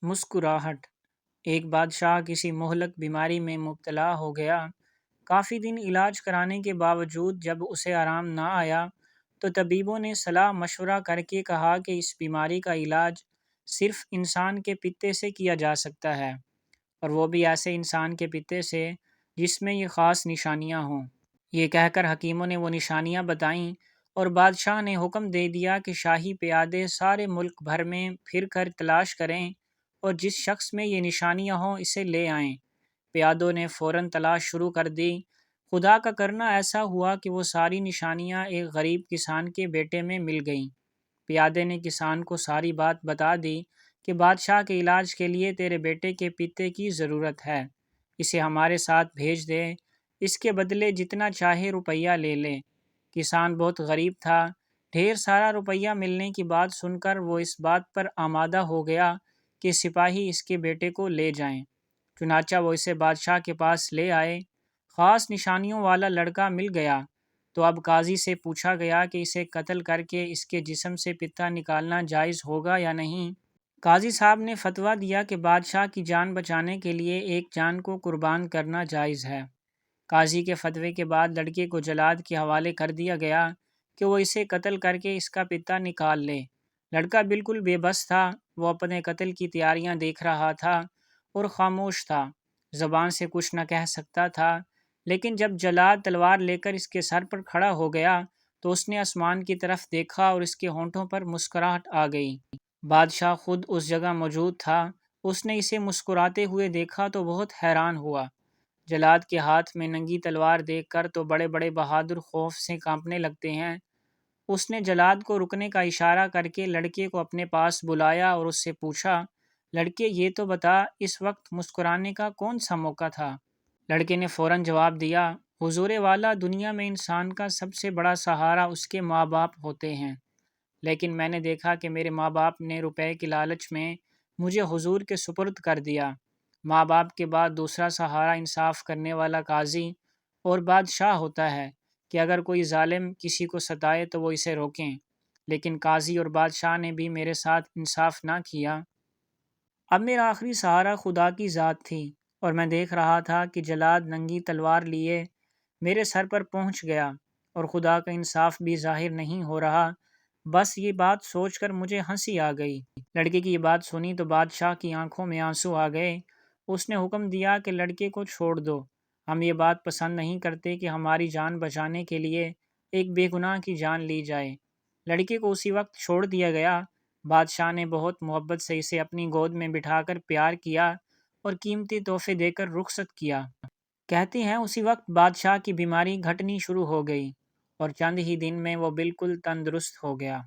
مسکراہٹ۔ ایک بادشاہ کسی مہلک بیماری میں مبتلا ہو گیا۔ کافی دن علاج کرانے کے باوجود جب اسے آرام نہ آیا تو طبیبوں نے صلاح مشورہ کر کے کہا کہ اس بیماری کا علاج صرف انسان کے پتے سے کیا جا سکتا ہے، اور وہ بھی ایسے انسان کے پتے سے جس میں یہ خاص نشانیاں ہوں۔ یہ کہہ کر حکیموں نے وہ نشانیاں بتائیں اور بادشاہ نے حکم دے دیا کہ شاہی پیادے سارے ملک بھر میں پھر کر تلاش کریں اور جس شخص میں یہ نشانیاں ہوں اسے لے آئیں۔ پیادوں نے فوراً تلاش شروع کر دی۔ خدا کا کرنا ایسا ہوا کہ وہ ساری نشانیاں ایک غریب کسان کے بیٹے میں مل گئیں۔ پیادے نے کسان کو ساری بات بتا دی کہ بادشاہ کے علاج کے لیے تیرے بیٹے کے پتے کی ضرورت ہے، اسے ہمارے ساتھ بھیج دے، اس کے بدلے جتنا چاہے روپیہ لے لے۔ کسان بہت غریب تھا، ڈھیر سارا روپیہ ملنے کی بات سن کر وہ اس بات پر آمادہ ہو گیا کہ سپاہی اس کے بیٹے کو لے جائیں۔ چنانچہ وہ اسے بادشاہ کے پاس لے آئے۔ خاص نشانیوں والا لڑکا مل گیا تو اب قاضی سے پوچھا گیا کہ اسے قتل کر کے اس کے جسم سے پتا نکالنا جائز ہوگا یا نہیں۔ قاضی صاحب نے فتویٰ دیا کہ بادشاہ کی جان بچانے کے لیے ایک جان کو قربان کرنا جائز ہے۔ قاضی کے فتوے کے بعد لڑکے کو جلاد کے حوالے کر دیا گیا کہ وہ اسے قتل کر کے اس کا پتا نکال لے۔ لڑکا بالکل بے بس تھا، وہ اپنے قتل کی تیاریاں دیکھ رہا تھا اور خاموش تھا، زبان سے کچھ نہ کہہ سکتا تھا۔ لیکن جب جلاد تلوار لے کر اس کے سر پر کھڑا ہو گیا تو اس نے آسمان کی طرف دیکھا اور اس کے ہونٹوں پر مسکراہٹ آ گئی۔ بادشاہ خود اس جگہ موجود تھا، اس نے اسے مسکراتے ہوئے دیکھا تو بہت حیران ہوا۔ جلاد کے ہاتھ میں ننگی تلوار دیکھ کر تو بڑے بڑے بہادر خوف سے کانپنے لگتے ہیں۔ اس نے جلاد کو رکنے کا اشارہ کر کے لڑکے کو اپنے پاس بلایا اور اس سے پوچھا، لڑکے یہ تو بتا اس وقت مسکرانے کا کون سا موقع تھا؟ لڑکے نے فوراً جواب دیا، حضور والا، دنیا میں انسان کا سب سے بڑا سہارا اس کے ماں باپ ہوتے ہیں، لیکن میں نے دیکھا کہ میرے ماں باپ نے روپے کی لالچ میں مجھے حضور کے سپرد کر دیا۔ ماں باپ کے بعد دوسرا سہارا انصاف کرنے والا قاضی اور بادشاہ ہوتا ہے کہ اگر کوئی ظالم کسی کو ستائے تو وہ اسے روکیں، لیکن قاضی اور بادشاہ نے بھی میرے ساتھ انصاف نہ کیا۔ اب میرا آخری سہارا خدا کی ذات تھی اور میں دیکھ رہا تھا کہ جلاد ننگی تلوار لیے میرے سر پر پہنچ گیا اور خدا کا انصاف بھی ظاہر نہیں ہو رہا۔ بس یہ بات سوچ کر مجھے ہنسی آ گئی۔ لڑکے کی یہ بات سنی تو بادشاہ کی آنکھوں میں آنسو آ گئے۔ اس نے حکم دیا کہ لڑکے کو چھوڑ دو، ہم یہ بات پسند نہیں کرتے کہ ہماری جان بچانے کے لیے ایک بے گناہ کی جان لی جائے۔ لڑکے کو اسی وقت چھوڑ دیا گیا۔ بادشاہ نے بہت محبت سے اسے اپنی گود میں بٹھا کر پیار کیا اور قیمتی تحفے دے کر رخصت کیا۔ کہتے ہیں اسی وقت بادشاہ کی بیماری گھٹنی شروع ہو گئی اور چند ہی دن میں وہ بالکل تندرست ہو گیا۔